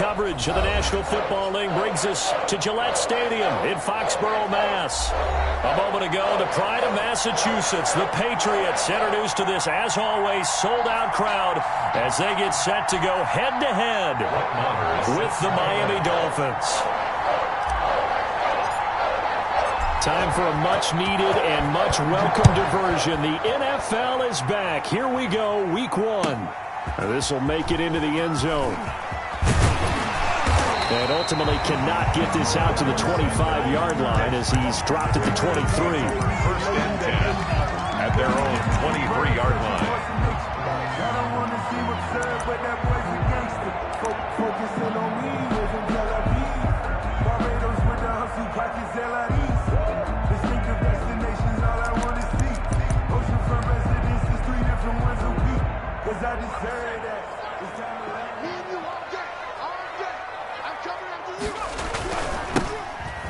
coverage of the National Football League brings us to Gillette Stadium in Foxborough, Mass. A moment ago, the pride of Massachusetts, the Patriots, introduced to this, as always, sold-out crowd as they get set to go head-to-head with the Miami Dolphins. Time for a much-needed and much-welcome diversion. The NFL is back. Here we go, Week 1. This will make it into the end zone. And ultimately cannot get this out to the 25-yard line as he's dropped at the 23. First and 10 at their own 23-yard line.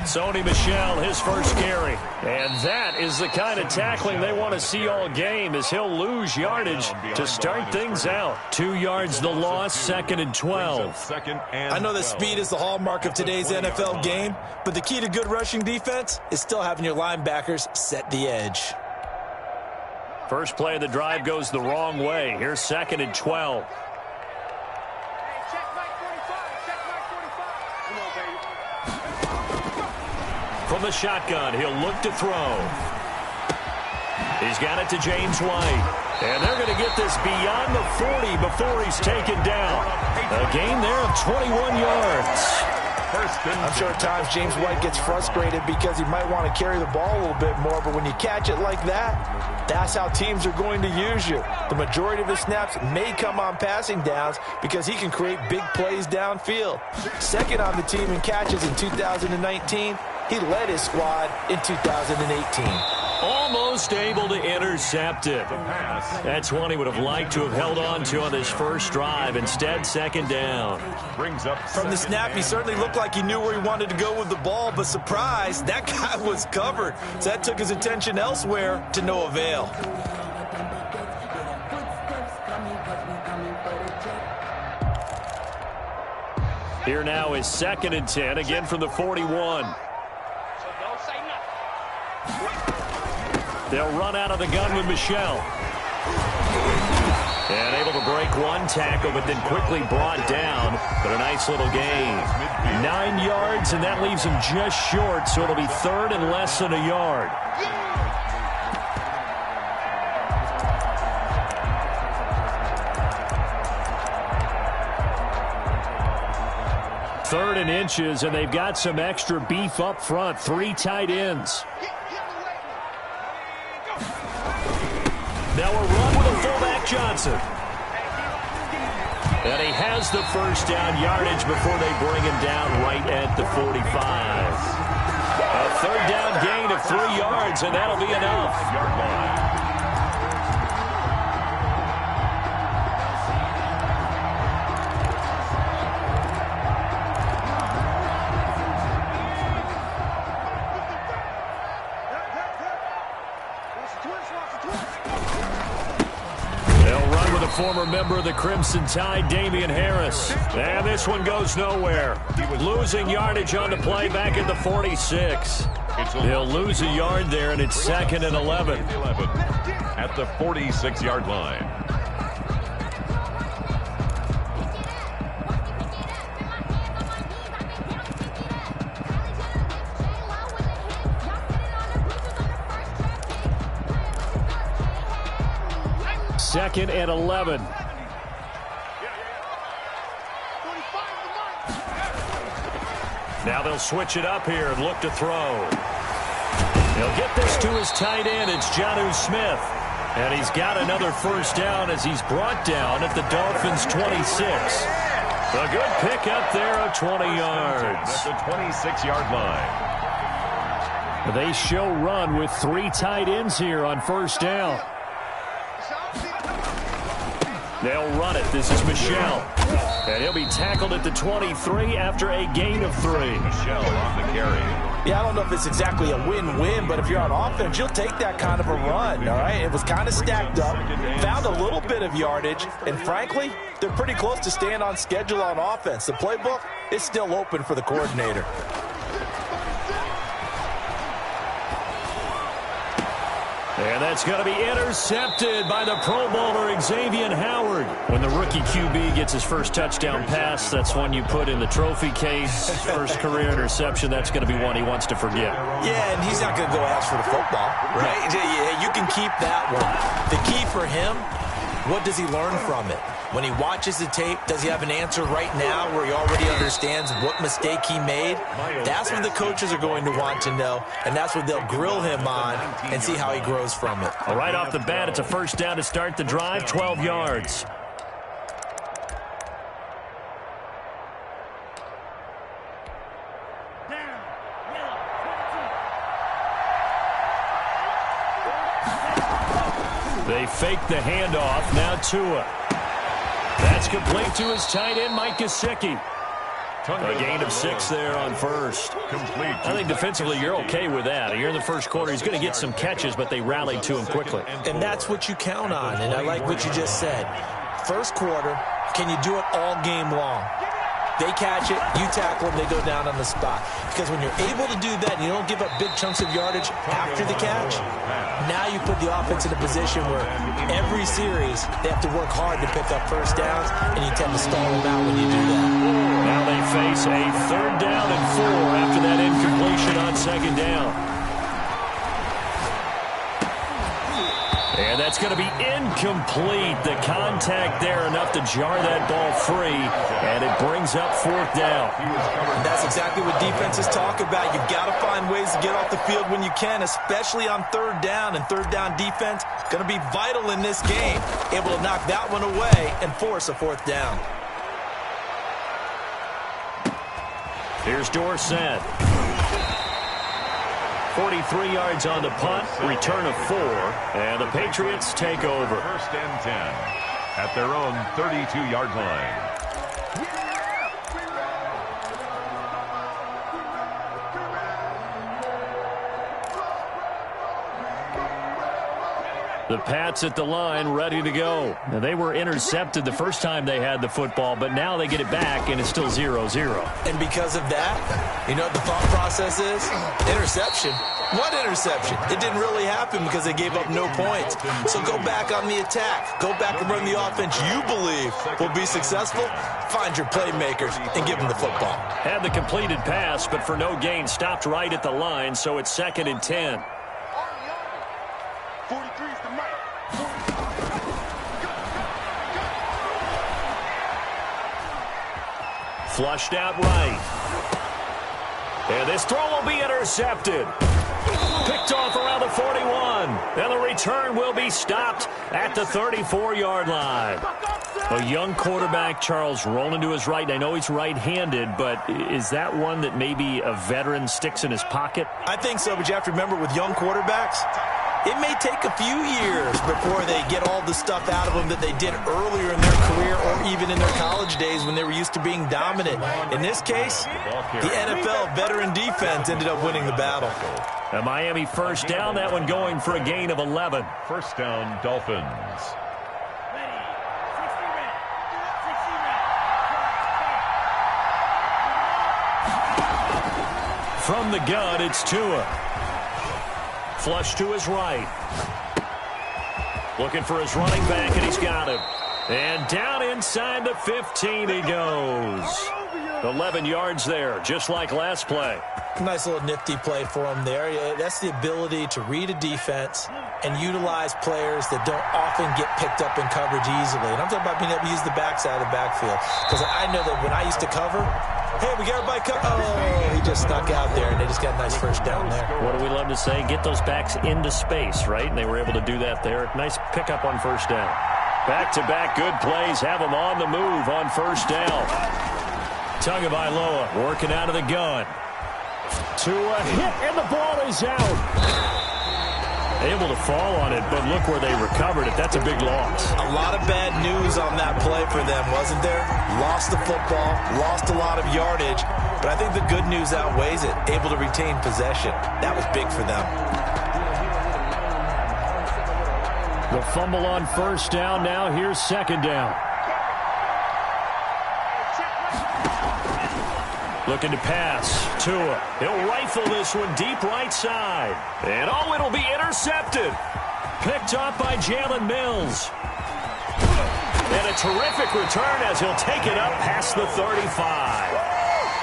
Sony Michel, his first carry. And that is the kind of tackling they want to see all game as he'll lose yardage to start things out. 2 yards the loss, 2nd and 12. I know that speed is the hallmark of today's NFL game, but the key to good rushing defense is still having your linebackers set the edge. First play of the drive goes the wrong way. Here's 2nd and 12. From the shotgun, he'll look to throw. He's got it to James White. And they're going to get this beyond the 40 before he's taken down. A gain there of 21 yards. I'm sure at times James White gets frustrated because he might want to carry the ball a little bit more, but when you catch it like that, that's how teams are going to use you. The majority of his snaps may come on passing downs because he can create big plays downfield. Second on the team in catches in 2019. He led his squad in 2018. Almost able to intercept it. That's one he would have liked to have held on to on this first drive. Instead, 2nd down. From the snap, he certainly looked like he knew where he wanted to go with the ball, but surprise, that guy was covered. So that took his attention elsewhere to no avail. Here now is 2nd and 10, again from the 41. They'll run out of the gun with Michel. And able to break one tackle, but then quickly brought down. But a nice little gain. 9 yards, and that leaves him just short, so it'll be 3rd and less than a yard. Third and inches, and they've got some extra beef up front. 3 tight ends. Now a run with a fullback Johnson. And he has the first down yardage before they bring him down right at the 45. A 3rd down gain of 3 yards, and that'll be enough. Former member of the Crimson Tide, Damian Harris. And this one goes nowhere. Losing yardage on the play back at the 46. He'll lose a yard there, and it's 2nd and 11. At the 46-yard line. Second and 11. Now they'll switch it up here and look to throw. He'll get this to his tight end. It's Jonnu Smith. And he's got another first down as he's brought down at the Dolphins' 26. A good pickup there of 20 yards. At the 26-yard line. They show run with 3 tight ends here on first down. They'll run it. This is Michel. And he'll be tackled at the 23 after a gain of 3. Michel on the carry. Yeah, I don't know if it's exactly a win-win, but if you're on offense, you'll take that kind of a run, all right? It was kind of stacked up, found a little bit of yardage, and frankly, they're pretty close to staying on schedule on offense. The playbook is still open for the coordinator. And that's going to be intercepted by the Pro Bowler Xavier Howard. When the rookie QB gets his first touchdown pass, that's one you put in the trophy case. First career interception, that's going to be one he wants to forget. Yeah, and he's not going to go ask for the football, right? Yeah, you can keep that one. The key for him, what does he learn from it? When he watches the tape, does he have an answer right now where he already understands what mistake he made? That's what the coaches are going to want to know, and that's what they'll grill him on and see how he grows from it. Well, right off the bat, it's a first down to start the drive, 12 yards. They fake the handoff. Now Tua. That's complete to his tight end, Mike Gesicki. A gain of 6 there on first. I think defensively you're okay with that. You're in the first quarter. He's going to get some catches, but they rallied to him quickly. And that's what you count on, and I like what you just said. First quarter, can you do it all game long? They catch it, you tackle them, they go down on the spot. Because when you're able to do that and you don't give up big chunks of yardage after the catch, now you put the offense in a position where every series they have to work hard to pick up first downs, and you tend to stall them out when you do that. Now they face a 3rd down and 4 after that incompletion on 2nd down. And that's going to be incomplete. The contact there enough to jar that ball free, and it brings up 4th down. And that's exactly what defenses talk about. You've got to find ways to get off the field when you can, especially on 3rd down. And 3rd down defense going to be vital in this game, able to knock that one away and force a 4th down. Here's Dorsett. 43 yards on the punt, return of 4, and the Patriots take over. 1st and 10 at their own 32-yard line. The Pats at the line, ready to go. Now, they were intercepted the first time they had the football, but now they get it back, and it's still 0-0. And because of that, you know what the thought process is? Interception. What interception? It didn't really happen because they gave up no points. So go back on the attack. Go back and run the offense you believe will be successful. Find your playmakers and give them the football. Had the completed pass, but for no gain, stopped right at the line, so it's 2nd and 10. Flushed out right. And this throw will be intercepted. Picked off around the 41. And the return will be stopped at the 34-yard line. A young quarterback, Charles, rolling to his right. I know he's right-handed, but is that one that maybe a veteran sticks in his pocket? I think so, but you have to remember with young quarterbacks, it may take a few years before they get all the stuff out of them that they did earlier in their career or even in their college days when they were used to being dominant. In this case, the NFL veteran defense ended up winning the battle. A Miami 1st down, that one going for a gain of 11. 1st down, Dolphins. From the gun, it's Tua. Flush to his right. Looking for his running back, and he's got him. And down inside the 15 he goes. 11 yards there, just like last play. Nice little nifty play for him there. That's the ability to read a defense and utilize players that don't often get picked up in coverage easily. And I'm talking about being able to use the backside of the backfield. Because I know that when I used to cover, hey, we got everybody covered. Oh, he just snuck out there, and they just got a nice first down there. What do we love to say? Get those backs into space, right? And they were able to do that there. Nice pickup on 1st down. Back-to-back good plays. Have them on the move on 1st down. Tagovailoa working out of the gun. To a hit, and the ball is out. Able to fall on it, but look where they recovered it. That's a big loss. A lot of bad news on that play for them, wasn't there? Lost the football, lost a lot of yardage, but I think the good news outweighs it. Able to retain possession. That was big for them. The fumble on first down. Now here's second down. Looking to pass. Tua. He'll rifle this one deep right side. And oh, it'll be intercepted. Picked off by Jalen Mills. And a terrific return as he'll take it up past the 35.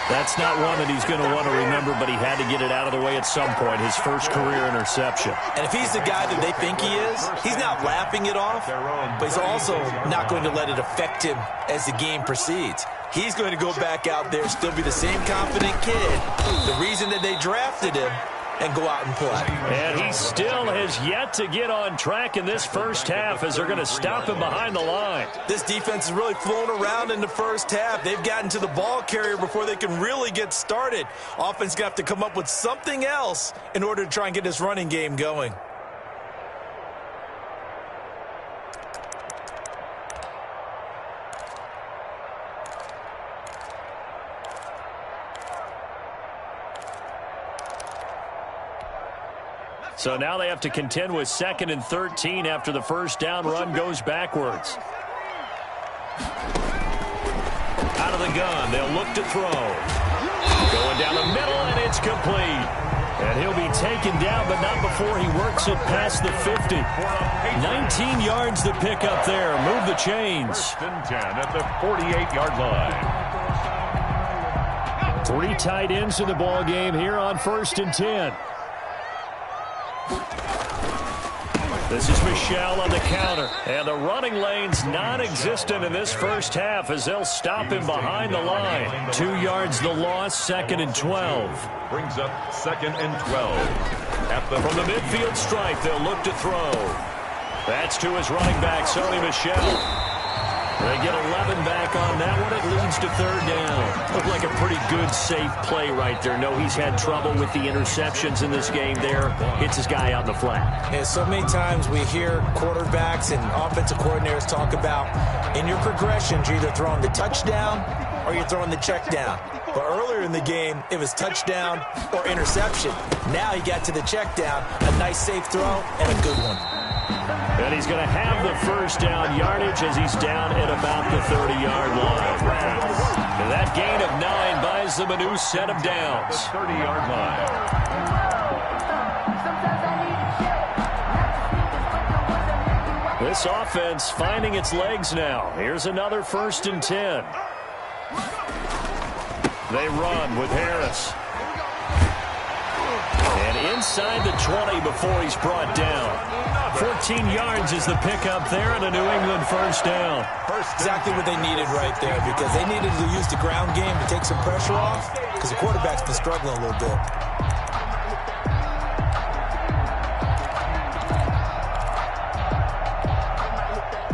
That's not one that he's going to want to remember, but he had to get it out of the way at some point, his first career interception. And if he's the guy that they think he is, he's not laughing it off, but he's also not going to let it affect him as the game proceeds. He's going to go back out there, still be the same confident kid, the reason that they drafted him, and go out and play. And he still has yet to get on track in this first half as they're going to stop him behind the line. This defense has really flown around in the first half. They've gotten to the ball carrier before they can really get started. Offense going to have to come up with something else in order to try and get this running game going. So now they have to contend with 2nd and 13 after the first down run goes backwards. Out of the gun, they'll look to throw. Going down the middle, and it's complete. And he'll be taken down, but not before he works it past the 50. 19 yards to pick up there. Move the chains. 1st and 10 at the 48-yard line. 3 tight ends in the ball game here on 1st and 10. This is Michel on the counter. And the running lane's non-existent in this first half as they'll stop him behind the line. 2 yards the loss, 2nd and 12. Brings up 2nd and 12. From the midfield stripe, they'll look to throw. That's to his running back, Sony Michel. They get 11 back on that one. It leads to 3rd down. Looked like a pretty good, safe play right there. No, he's had trouble with the interceptions in this game there. Hits his guy out in the flat. Yeah, so many times we hear quarterbacks and offensive coordinators talk about in your progressions, you're either throwing the touchdown or you're throwing the check down. But earlier in the game, it was touchdown or interception. Now he got to the check down, a nice safe throw, and a good one. And he's going to have the first down yardage as he's down at about the 30-yard line. And that gain of 9 buys them a new set of downs. 30-yard line. This offense finding its legs now. Here's another 1st and 10. They run with Harris. And inside the 20 before he's brought down. 14 yards is the pickup there and a New England first down. Exactly what they needed right there because they needed to use the ground game to take some pressure off because the quarterback's been struggling a little bit.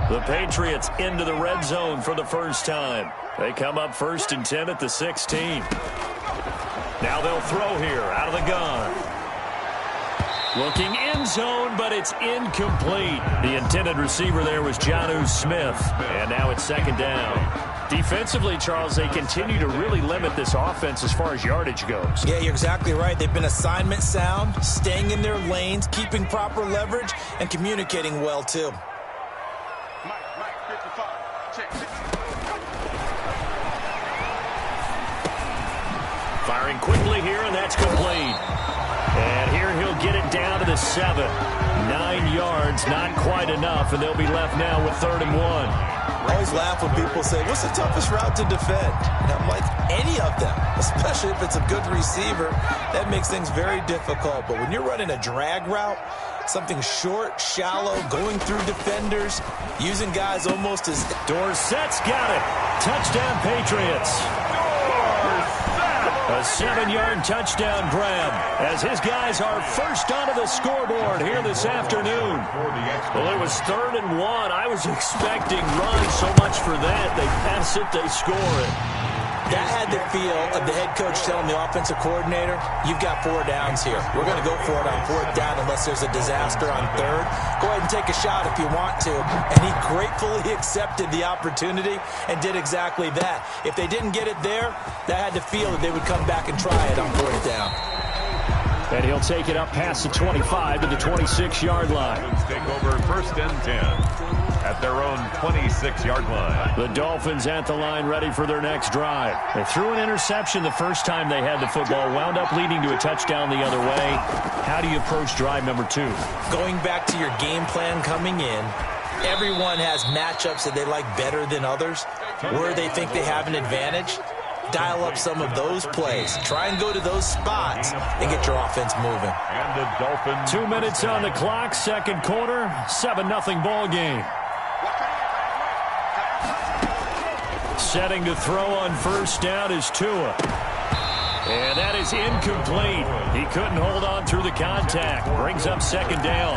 The Patriots into the red zone for the first time. They come up 1st and 10 at the 16. Now they'll throw here out of the gun. Looking in zone, but it's incomplete. The intended receiver there was Jonnu Smith. And now it's 2nd down. Defensively, Charles, they continue to really limit this offense as far as yardage goes. Yeah, you're exactly right. They've been assignment sound, staying in their lanes, keeping proper leverage, and communicating well, too. Firing quickly here, and that's complete. And here he'll get it down to the 7. 9 yards, not quite enough, and they'll be left now with 3rd and 1. I always laugh when people say, what's the toughest route to defend? And I'm like, any of them, especially if it's a good receiver. That makes things very difficult. But when you're running a drag route, something short, shallow, going through defenders, using guys almost as... Dorsett's got it. Touchdown, Patriots. A 7-yard touchdown grab as his guys are first onto the scoreboard here this afternoon. Well, it was 3rd and 1. I was expecting runs so much for that. They pass it, they score it. That had the feel of the head coach telling the offensive coordinator, you've got 4 downs here. We're going to go for it on 4th down unless there's a disaster on 3rd. Go ahead and take a shot if you want to. And he gratefully accepted the opportunity and did exactly that. If they didn't get it there, that had the feel that they would come back and try it on 4th down. And he'll take it up past the 25 to the 26-yard line. Take over 1st and 10 at their own 26-yard line. The Dolphins at the line ready for their next drive. They threw an interception the first time they had the football, wound up leading to a touchdown the other way. How do you approach drive number 2? Going back to your game plan coming in, everyone has matchups that they like better than others, where they think they have an advantage. Dial up some of those plays. Try and go to those spots and get your offense moving. And the Dolphins. 2 minutes on the clock, 2nd quarter, 7-0 ball game. Setting to throw on 1st down is Tua. And that is incomplete. He couldn't hold on through the contact. Brings up 2nd down.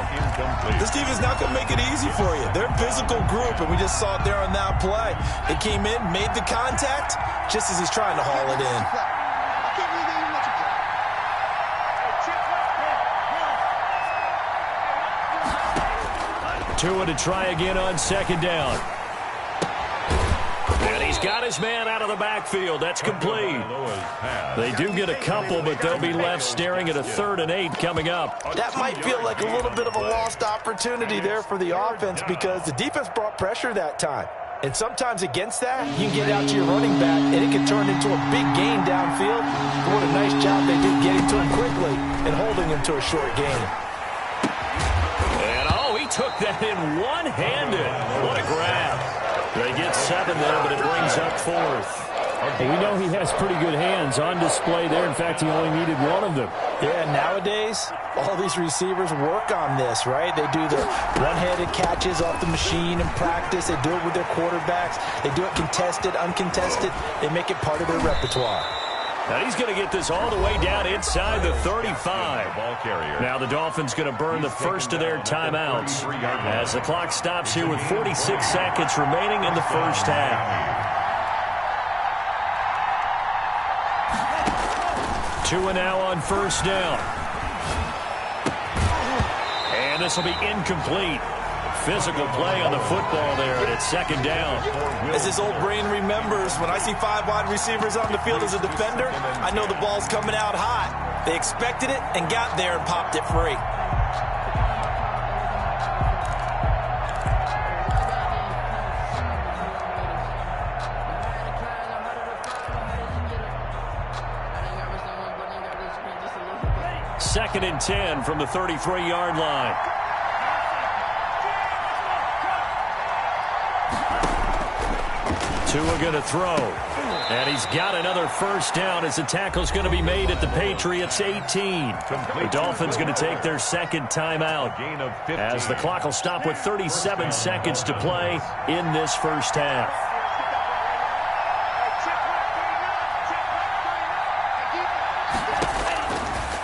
This defense not going to make it easy for you. They're a physical group, and we just saw it there on that play. They came in, made the contact, just as he's trying to haul it in. Tua to try again on 2nd down. And he's got his man out of the backfield. That's complete. They do get a couple, but they'll be left staring at a 3rd and 8 coming up. That might feel like a little bit of a lost opportunity there for the offense because the defense brought pressure that time. And sometimes against that, you can get out to your running back, and it can turn into a big gain downfield. But what a nice job they did getting to him quickly and holding him to a short gain. And, oh, he took that in one-handed. What a grab. They get 7 there, but it brings up 4th. And we know he has pretty good hands on display there. In fact, he only needed 1 of them. Yeah, nowadays, all these receivers work on this, right? They do the one-handed catches off the machine in practice. They do it with their quarterbacks. They do it contested, uncontested. They make it part of their repertoire. Now he's going to get this all the way down inside the 35. Now the Dolphins going to burn the first of their timeouts as the clock stops here with 46 seconds remaining in the first half. Tua now on 1st down. And this will be incomplete. Physical play on the football there, and it's 2nd down. As his old brain remembers, when I see 5 wide receivers on the field as a defender, I know the ball's coming out hot. They expected it and got there and popped it free. Second and 10 from the 33-yard line. Tua going to throw. And he's got another 1st down as the tackle's going to be made at the Patriots' 18. The Dolphins going to take their 2nd timeout as the clock will stop with 37 seconds to play in this first half.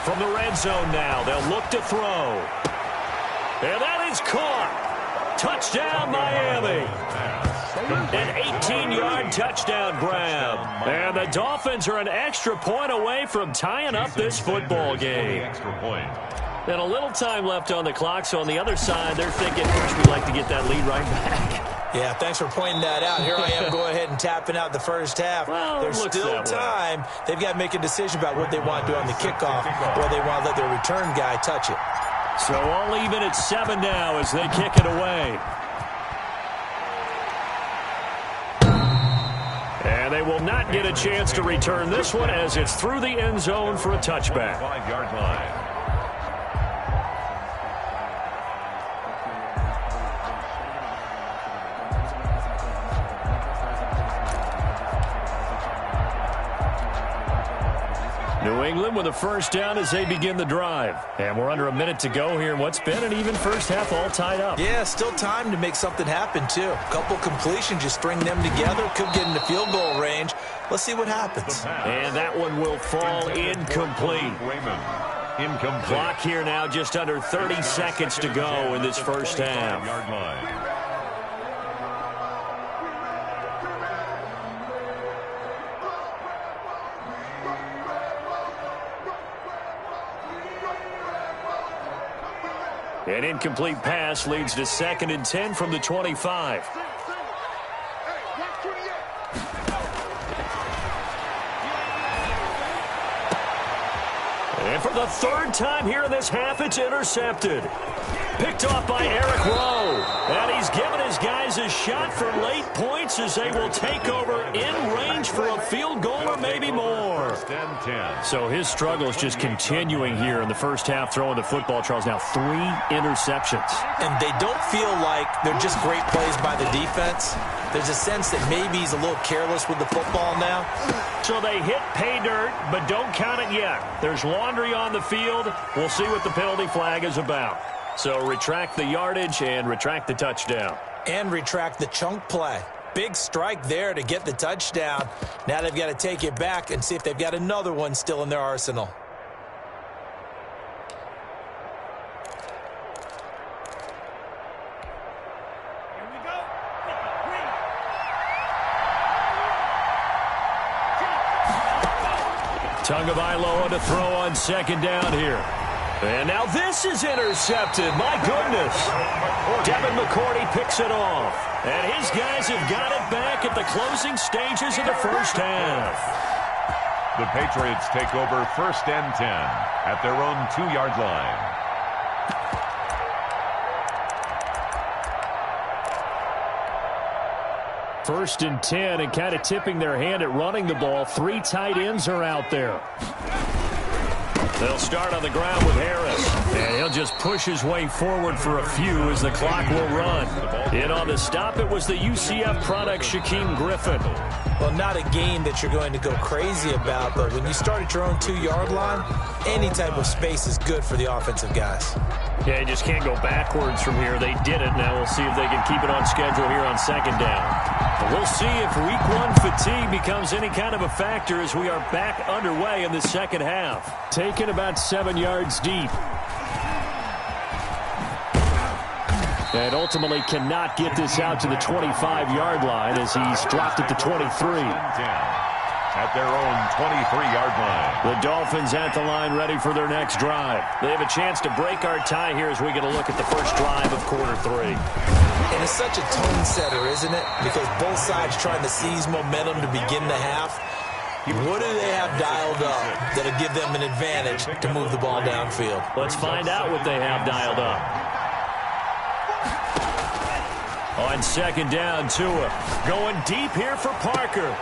From the red zone now, they'll look to throw. And that is caught. Touchdown, Miami. An 18-yard touchdown grab. And the Dolphins are an extra point away from tying up this football game. And a little time left on the clock, so on the other side, they're thinking, first we'd like to get that lead right back. Yeah, thanks for pointing that out. Here I am going ahead and tapping out the first half. Well, there's still time. They've got to make a decision about what they want to do on the kickoff, or they want to let their return guy touch it. So all even at 7 now as they kick it away. And they will not get a chance to return this one as it's through the end zone for a touchback. 5-yard line. New England with a 1st down as they begin the drive. And we're under a minute to go here in what's been an even first half all tied up. Yeah, still time to make something happen, too. A couple completions, just string them together. Could get into field goal range. Let's see what happens. And that one will fall incomplete. Incomplete. Clock here now just under 30 seconds to go in this first half. Yard line. An incomplete pass leads to 2nd and 10 from the 25. And for the 3rd time here in this half, it's intercepted. Picked off by Eric Rowe. And he's given his guys a shot for late points as they will take over in range for a field goal or maybe more. 1st and 10. So his struggle is just continuing here in the first half, throwing the football. Charles, now 3 interceptions. And they don't feel like they're just great plays by the defense. There's a sense that maybe he's a little careless with the football now. So they hit pay dirt, but don't count it yet. There's laundry on the field. We'll see what the penalty flag is about. So retract the yardage and retract the touchdown. And retract the chunk play. Big strike there to get the touchdown. Now they've got to take it back and see if they've got another one still in their arsenal. Tagovailoa to throw on 2nd down here. And now this is intercepted. My goodness. Devin McCourty picks it off. And his guys have got it back at the closing stages of the first half. The Patriots take over 1st and 10 at their own 2-yard line. First and 10, and kind of tipping their hand at running the ball. 3 tight ends are out there. They'll start on the ground with Harris. And he'll just push his way forward for a few as the clock will run. In on the stop, it was the UCF product, Shaquem Griffin. Well, not a game that you're going to go crazy about, but when you start at your own 2-yard line, any type of space is good for the offensive guys. Yeah, you just can't go backwards from here. They did it. Now we'll see if they can keep it on schedule here on 2nd down. We'll see if week 1 fatigue becomes any kind of a factor as we are back underway in the second half. Taken about 7 yards deep. And ultimately cannot get this out to the 25-yard line as he's dropped at the 23. At their own 23-yard line. The Dolphins at the line ready for their next drive. They have a chance to break our tie here as we get a look at the first drive of quarter 3. And it's such a tone setter, isn't it? Because both sides trying to seize momentum to begin the half. What do they have dialed up that'll give them an advantage to move the ball downfield? Let's find out what they have dialed up. On 2nd down, Tua going deep here for Parker.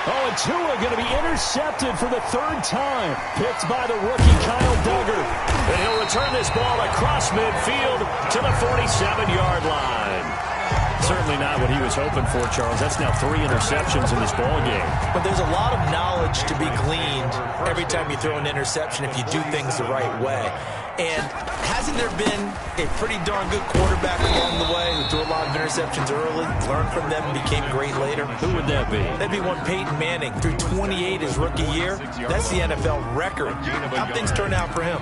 Oh, and Tua going to be intercepted for the 3rd time. Picked by the rookie Kyle Duggar. And he'll return this ball across midfield to the 47-yard line. Certainly not what he was hoping for, Charles. That's now 3 interceptions in this ball game. But there's a lot of knowledge to be gleaned every time you throw an interception if you do things the right way. And hasn't there been a pretty darn good quarterback along the way who threw a lot of interceptions early, learned from them, and became great later? Who would that be? That'd be one Peyton Manning. Threw 28 his rookie year. That's the NFL record. How things turn out for him?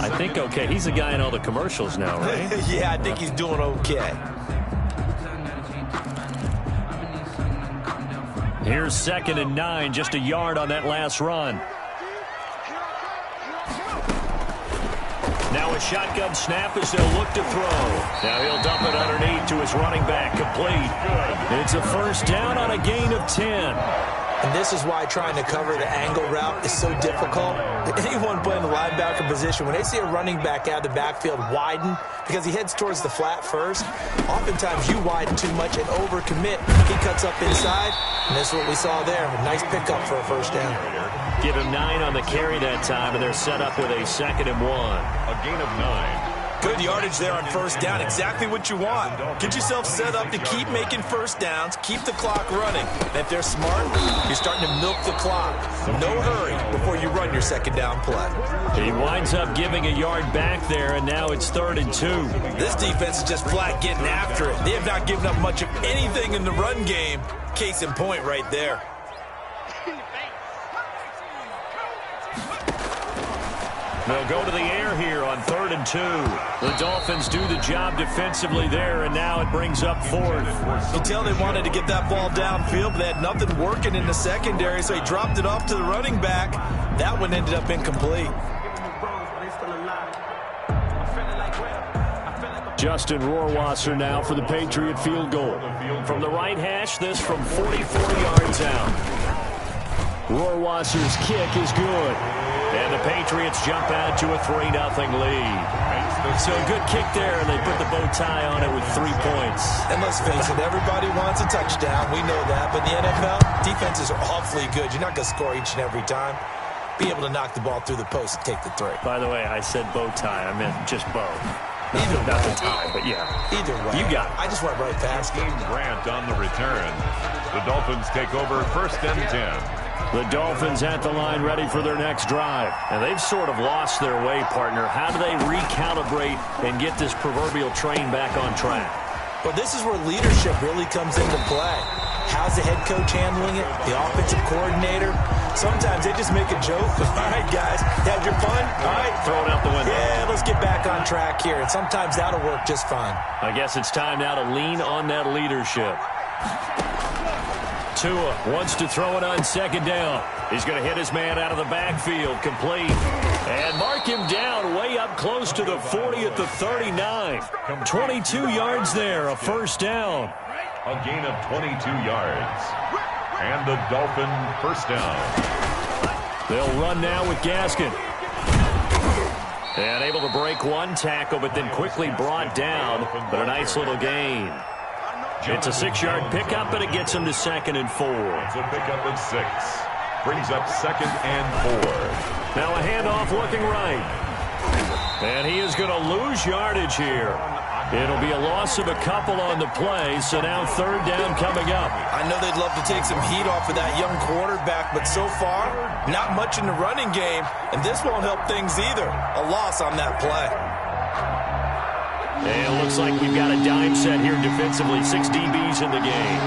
I think okay. He's the guy in all the commercials now, right? Yeah, I think he's doing okay. Here's 2nd and 9, just a yard on that last run. Now a shotgun snap as they'll look to throw. Now he'll dump it underneath to his running back, complete. It's a 1st down on a gain of 10. And this is why trying to cover the angle route is so difficult. Anyone playing the linebacker position, when they see a running back out of the backfield widen because he heads towards the flat first, oftentimes you widen too much and overcommit. He cuts up inside, and this is what we saw there. A nice pickup for a 1st down. Give him 9 on the carry that time, and they're set up with a 2nd and 1. A gain of 9. Good yardage there on 1st down. Exactly what you want. Get yourself set up to keep making 1st downs, keep the clock running. And if they're smart, you're starting to milk the clock. No hurry before you run your 2nd down play. He winds up giving a yard back there, and now it's 3rd and 2. This defense is just flat getting after it. They have not given up much of anything in the run game. Case in point right there. They'll go to the air here on 3rd and 2. The Dolphins do the job defensively there, and now it brings up 4th. You tell they wanted to get that ball downfield, but they had nothing working in the secondary, so he dropped it off to the running back. That one ended up incomplete. Justin Rohrwasser now for the Patriot field goal. From the right hash, this from 44 yards out. Rohrwasser's kick is good. And the Patriots jump out to a 3-0 lead. So a good kick there, and they put the bow tie on it with 3 points. And let's face it, everybody wants a touchdown. We know that. But in the NFL, defenses are awfully good. You're not going to score each and every time. Be able to knock the ball through the post and take the 3. By the way, I said bow tie. I meant just bow. Not the tie, but yeah. Either way. You got it. I just went right past it. Grant on the return. The Dolphins take over 1st and 10. The Dolphins at the line ready for their next drive. And they've sort of lost their way, partner. How do they recalibrate and get this proverbial train back on track? Well, this is where leadership really comes into play. How's the head coach handling it? The offensive coordinator? Sometimes they just make a joke. All right, guys, had your fun? All right. Throw it out the window. Yeah, let's get back on track here. And sometimes that'll work just fine. I guess it's time now to lean on that leadership. Tua wants to throw it on 2nd down. He's going to hit his man out of the backfield, complete. And mark him down way up close to the 40 at the 39. 22 yards there, a 1st down. A gain of 22 yards. And the Dolphin 1st down. They'll run now with Gaskin. And able to break one tackle, but then quickly brought down. But a nice little gain. It's a 6-yard pickup, and it gets him to 2nd and 4. It's a pickup of 6. Brings up 2nd and 4. Now a handoff looking right. And he is going to lose yardage here. It'll be a loss of a couple on the play, so now 3rd down coming up. I know they'd love to take some heat off of that young quarterback, but so far, not much in the running game, and this won't help things either. A loss on that play. And it looks like we've got a dime set here defensively. 6 DBs in the game.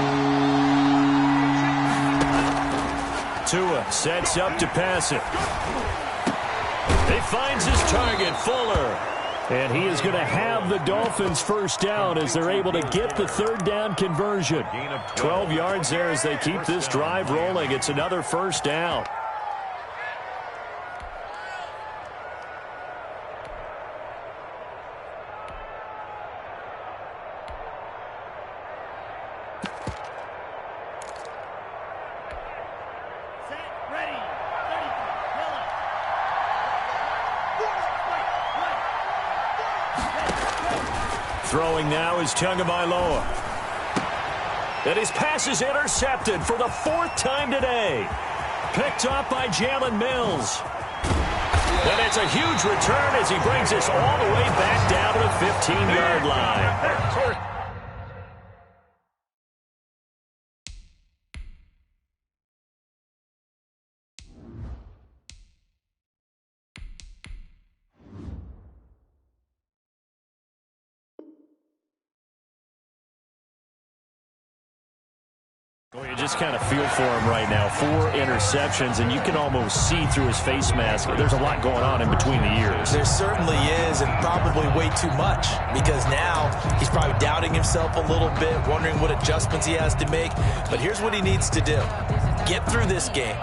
Tua sets up to pass it. He finds his target, Fuller. And he is going to have the Dolphins 1st down as they're able to get the 3rd down conversion. 12 yards there as they keep this drive rolling. It's another 1st down. Throwing now is Tagovailoa. And his pass is intercepted for the 4th time today. Picked up by Jalen Mills. And it's a huge return as he brings us all the way back down to the 15-yard line. Well, you just kind of feel for him right now. 4 interceptions, and you can almost see through his face mask. There's a lot going on in between the ears. There certainly is, and probably way too much, because now he's probably doubting himself a little bit, wondering what adjustments he has to make. But here's what he needs to do. Get through this game.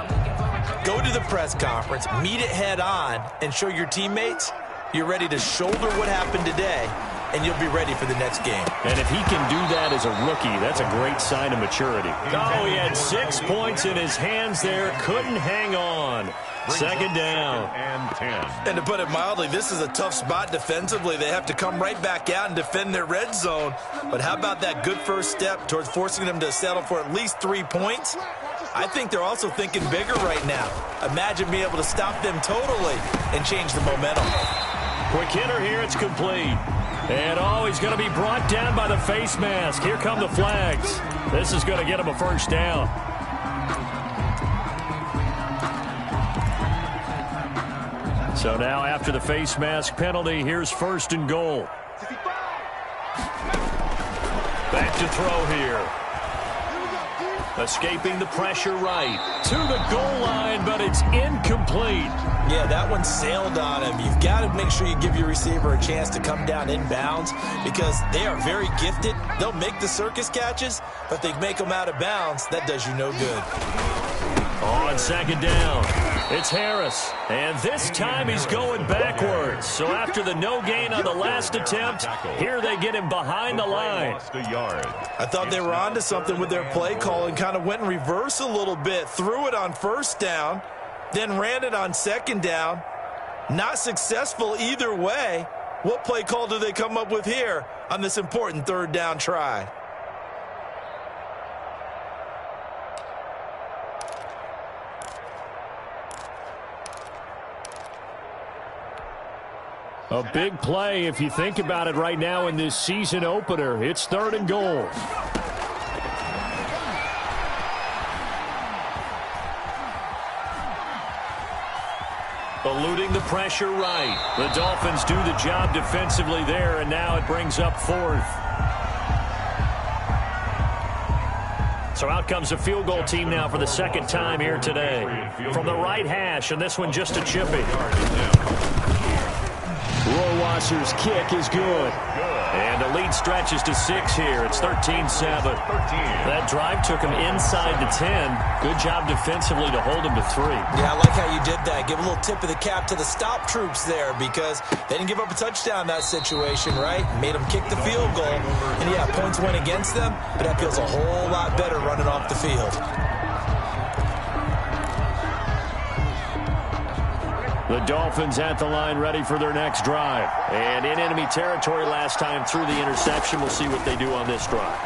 Go to the press conference, meet it head on, and show your teammates you're ready to shoulder what happened today, and you'll be ready for the next game. And if he can do that as a rookie, that's a great sign of maturity. Oh, he had 6 points in his hands there. Couldn't hang on. 2nd down. And 10. And to put it mildly, this is a tough spot defensively. They have to come right back out and defend their red zone. But how about that good first step towards forcing them to settle for at least 3 points? I think they're also thinking bigger right now. Imagine being able to stop them totally and change the momentum. Quick hitter here. It's complete. And, oh, he's going to be brought down by the face mask. Here come the flags. This is going to get him a 1st down. So now after the face mask penalty, here's 1st and goal. Back to throw here. Escaping the pressure right. To the goal line, but it's incomplete. Yeah, that one sailed on him. You've got to make sure you give your receiver a chance to come down inbounds because they are very gifted. They'll make the circus catches, but they make them out of bounds. That does you no good. On second down, it's Harris. And this time he's going backwards. So after the no gain on the last attempt, here they get him behind the line. I thought they were onto something with their play call and kind of went in reverse a little bit. Threw it on first down, then ran it on second down. Not successful either way. What play call do they come up with here on this important third down try? A big play if you think about it right now in this season opener. It's 3rd and goal. Eluding the pressure right. The Dolphins do the job defensively there, and now it brings up 4th. So out comes a field goal team now for the second time here today. From the right hash, and this one just a chippy. Rohrwasser's kick is good. And the lead stretches to 6 here. It's 13-7. That drive took him inside the 10. Good job defensively to hold him to 3. Yeah, I like how you did that. Give a little tip of the cap to the stop troops there because they didn't give up a touchdown in that situation, right? Made them kick the field goal. And, yeah, points went against them, but that feels a whole lot better running off the field. The Dolphins at the line ready for their next drive. And in enemy territory last time through the interception. We'll see what they do on this drive.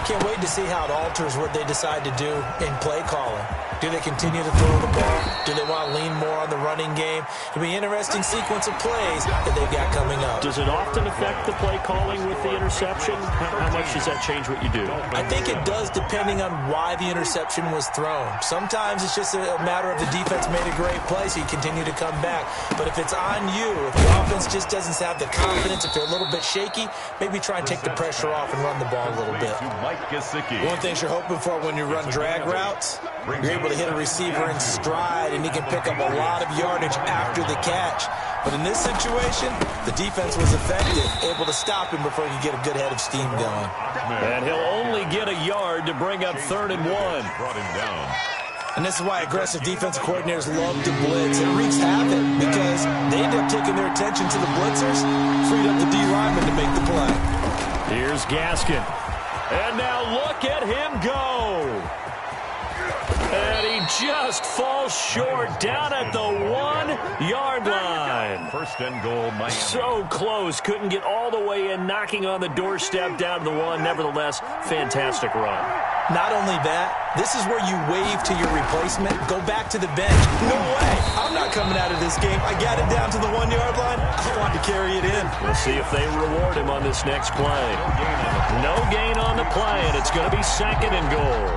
Can't wait to see how it alters what they decide to do in play calling. Do they continue to throw the ball? Do they want to lean more on the running game? It'll be an interesting sequence of plays that they've got coming up. Does it often affect the play calling with the interception? How much does that change what you do? I think it does depending on why the interception was thrown. Sometimes it's just a matter of the defense made a great play, so you continue to come back. But if it's on you, if the offense just doesn't have the confidence, if they're a little bit shaky, maybe try and take the pressure off and run the ball a little bit. One thing you're hoping for when you run drag routes, you're able to hit a receiver in stride, and he can pick up a lot of yardage after the catch. But in this situation, the defense was effective, able to stop him before he could get a good head of steam going. And he'll only get a yard to bring up 3rd and 1. Brought him down. And this is why aggressive defensive coordinators love to blitz. It wreaks havoc because they end up taking their attention to the blitzers, freed up the D lineman to make the play. Here's Gaskin. And now look at him go. And he just falls short down at the 1-yard line. 1st and goal, Miami. So close. Couldn't get all the way in, knocking on the doorstep down to the 1. Nevertheless, fantastic run. Not only that, this is where you wave to your replacement. Go back to the bench. No way. I'm not coming out of this game. I got it down to the 1-yard line. I want to carry it in. We'll see if they reward him on this next play. No gain on the play, and it's going to be 2nd and goal.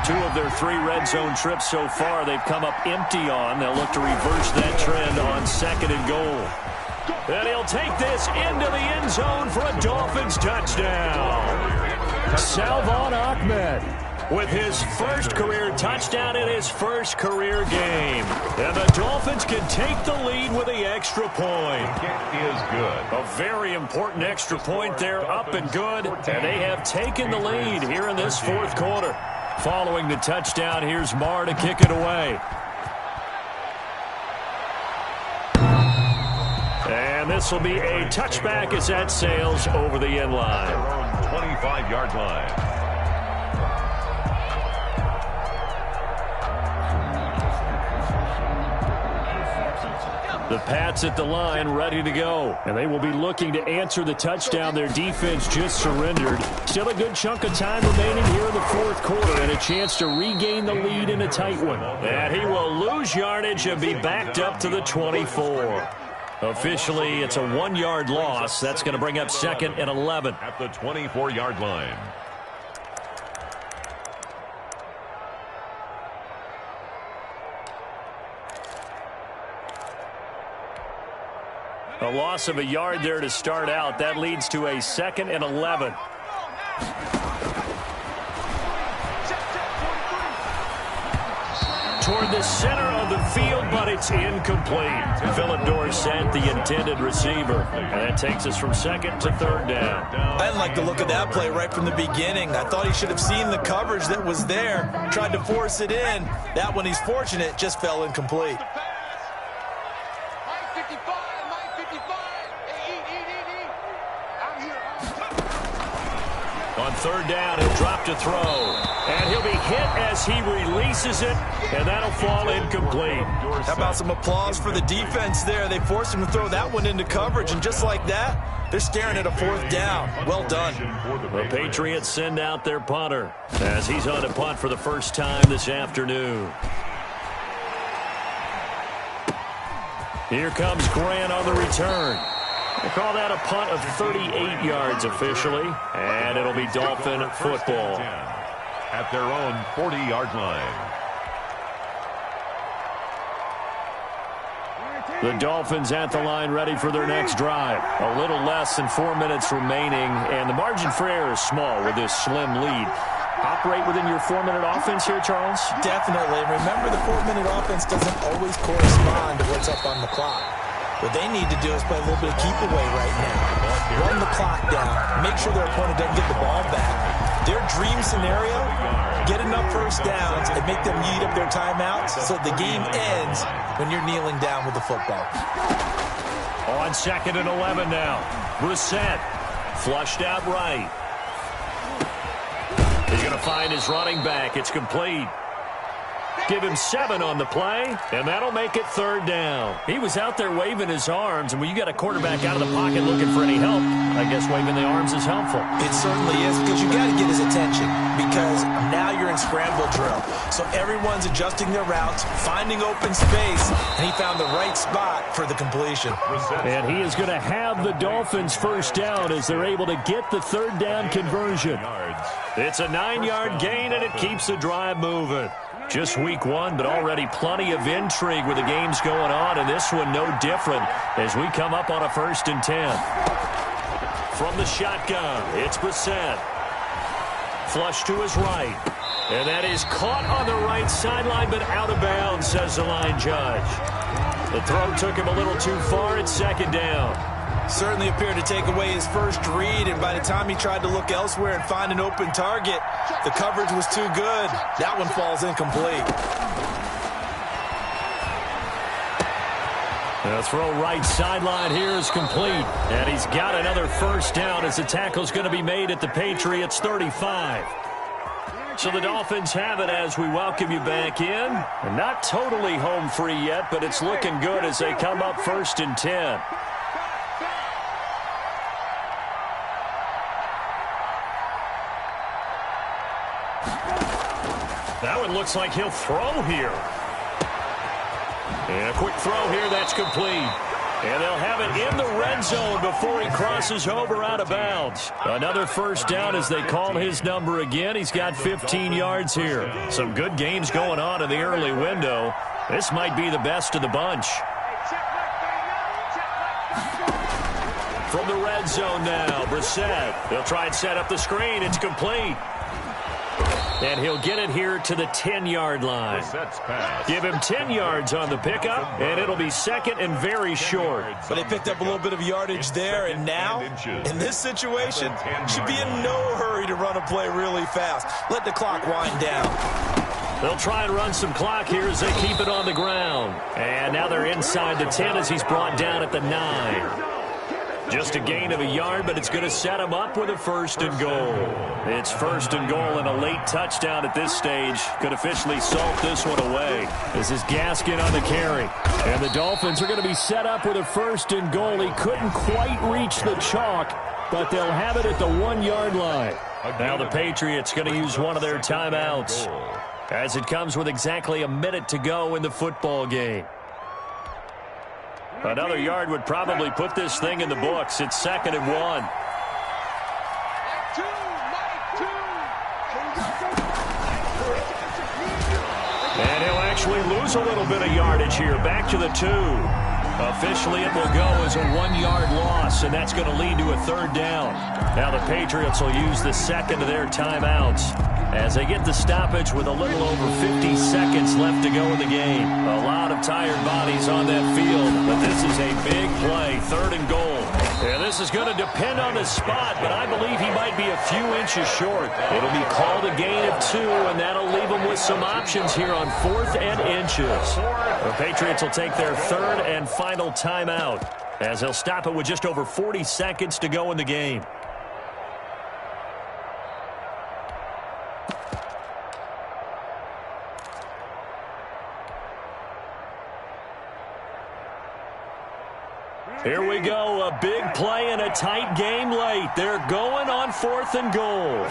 2 of their 3 red zone trips so far they've come up empty on. They'll look to reverse that trend on 2nd and goal. And he'll take this into the end zone for a Dolphins touchdown. Salvon Ahmed with his first career touchdown in his first career game. And the Dolphins can take the lead with the extra point. Kick is good. A very important extra point there, up and good. And they have taken the lead here in this 4th quarter. Following the touchdown, here's Marr to kick it away. And this will be a touchback as that sails over the end line. 25-yard line. The Pats at the line, ready to go. And they will be looking to answer the touchdown their defense just surrendered. Still a good chunk of time remaining here in the 4th quarter and a chance to regain the lead in a tight one. And he will lose yardage and be backed up to the 24. Officially, it's a 1-yard loss. That's going to bring up 2nd and 11. At the 24-yard line. A loss of a yard there to start out. That leads to a 2nd and 11. toward the center of the field, but it's incomplete. Philip Dorsett, the intended receiver. And that takes us from second to third down. I didn't like the look of that play right from the beginning. I thought he should have seen the coverage that was there, tried to force it in. That one, he's fortunate, just fell incomplete. On third down, he'll drop to throw. And he'll be hit as he releases it, and that'll fall incomplete. How about some applause for the defense there? They forced him to throw that one into coverage, and just like that, they're staring at a fourth down. Well done. The Patriots send out their punter as he's on to punt for the first time this afternoon. Here comes Grant on the return. They call that a punt of 38 yards officially, and it'll be Dolphin football. At their own 40-yard line. The Dolphins at the line ready for their next drive. A little less than 4 minutes remaining, and the margin for error is small with this slim lead. Operate within your 4-minute offense here, Charles? Definitely. And remember, the 4-minute offense doesn't always correspond to what's up on the clock. What they need to do is play a little bit of keep away right now. Run the clock down. Make sure their opponent doesn't get the ball back. Their dream scenario, get enough first downs and make them eat up their timeouts so the game ends when you're kneeling down with the football. On second and 11 now. Brissett flushed out right. He's going to find his running back. It's complete. Give him 7 on the play, and that'll make it third down. He was out there waving his arms, and when you got a quarterback out of the pocket looking for any help, I guess waving the arms is helpful. It certainly is, because you got to get his attention, because now you're in scramble drill. So everyone's adjusting their routes, finding open space, and he found the right spot for the completion. And he is going to have the Dolphins first down as they're able to get the third down conversion. It's a 9-yard gain, and it keeps the drive moving. Just week 1, but already plenty of intrigue with the games going on, and this one no different as we come up on a 1st and 10. From the shotgun, it's Brissett. Flush to his right. And that is caught on the right sideline, but out of bounds, says the line judge. The throw took him a little too far. It's 2nd down. Certainly appeared to take away his first read, and by the time he tried to look elsewhere and find an open target, the coverage was too good. That one falls incomplete. The throw right sideline here is complete, and he's got another first down as the tackle's going to be made at the Patriots' 35. So the Dolphins have it as we welcome you back in. And not totally home free yet, but it's looking good as they come up 1st and 10. That one looks like he'll throw here. And a quick throw here, that's complete. And they'll have it in the red zone before he crosses over out of bounds. Another first down as they call his number again. He's got 15 yards here. Some good games going on in the early window. This might be the best of the bunch. From the red zone now, Brissett. They'll try and set up the screen. It's complete. And he'll get it here to the 10-yard line. Give him 10 yards on the pickup, and it'll be 2nd and very short. But they picked up a little bit of yardage there, and now, in this situation, should be in no hurry to run a play really fast. Let the clock wind down. They'll try and run some clock here as they keep it on the ground. And now they're inside the 10 as he's brought down at the 9. Just a gain of a yard, but it's going to set him up with a 1st and goal. It's 1st and goal, and a late touchdown at this stage could officially salt this one away. This is Gaskin on the carry. And the Dolphins are going to be set up with a 1st and goal. He couldn't quite reach the chalk, but they'll have it at the 1-yard line. Now the Patriots going to use one of their timeouts as it comes with exactly a minute to go in the football game. Another yard would probably put this thing in the books. It's 2nd and 1. And he'll actually lose a little bit of yardage here. Back to the 2. Officially, it will go as a 1-yard loss, and that's going to lead to a 3rd down. Now the Patriots will use the 2nd of their timeouts. as they get the stoppage with a little over 50 seconds left to go in the game. A lot of tired bodies on that field, but this is a big play, 3rd and goal. And this is going to depend on the spot, but I believe he might be a few inches short. It'll be called a gain of 2, and that'll leave him with some options here on 4th and inches. The Patriots will take their 3rd and final timeout, as they'll stop it with just over 40 seconds to go in the game. Here we go, a big play and a tight game late. They're going on 4th and goal.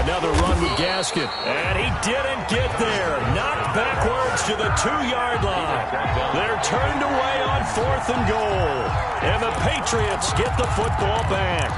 Another run with Gaskin, and he didn't get there. Knocked backwards to the 2-yard line. They're turned away on 4th and goal, and the Patriots get the football back.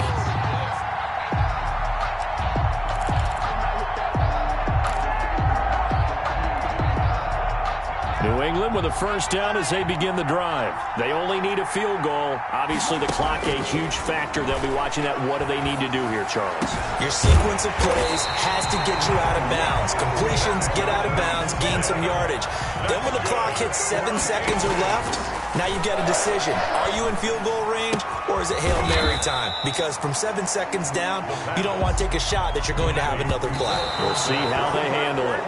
New England with a 1st down as they begin the drive. They only need a field goal. Obviously, the clock a huge factor. They'll be watching that. What do they need to do here, Charles? Your sequence of plays has to get you out of bounds. Completions, get out of bounds, gain some yardage. Then when the clock hits 7 seconds or left, now you've got a decision. Are you in field goal range, or is it Hail Mary time? Because from 7 seconds down, you don't want to take a shot that you're going to have another play. We'll see how they handle it.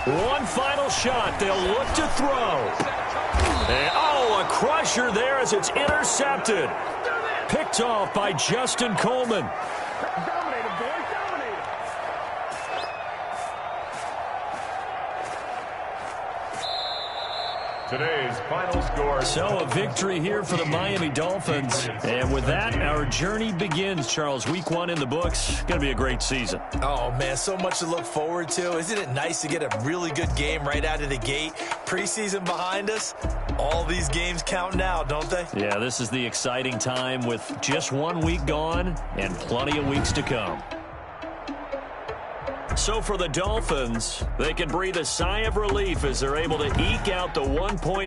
One final shot. They'll look to throw. And, a crusher there as it's intercepted. Picked off by Justin Coleman. Today's final score. So a victory here for the Miami Dolphins. And with that, our journey begins, Charles. Week 1 in the books. Going to be a great season. Oh, man, so much to look forward to. Isn't it nice to get a really good game right out of the gate? Preseason behind us. All these games count now, don't they? Yeah, this is the exciting time with just 1 week gone and plenty of weeks to come. So for the Dolphins, they can breathe a sigh of relief as they're able to eke out the 1-point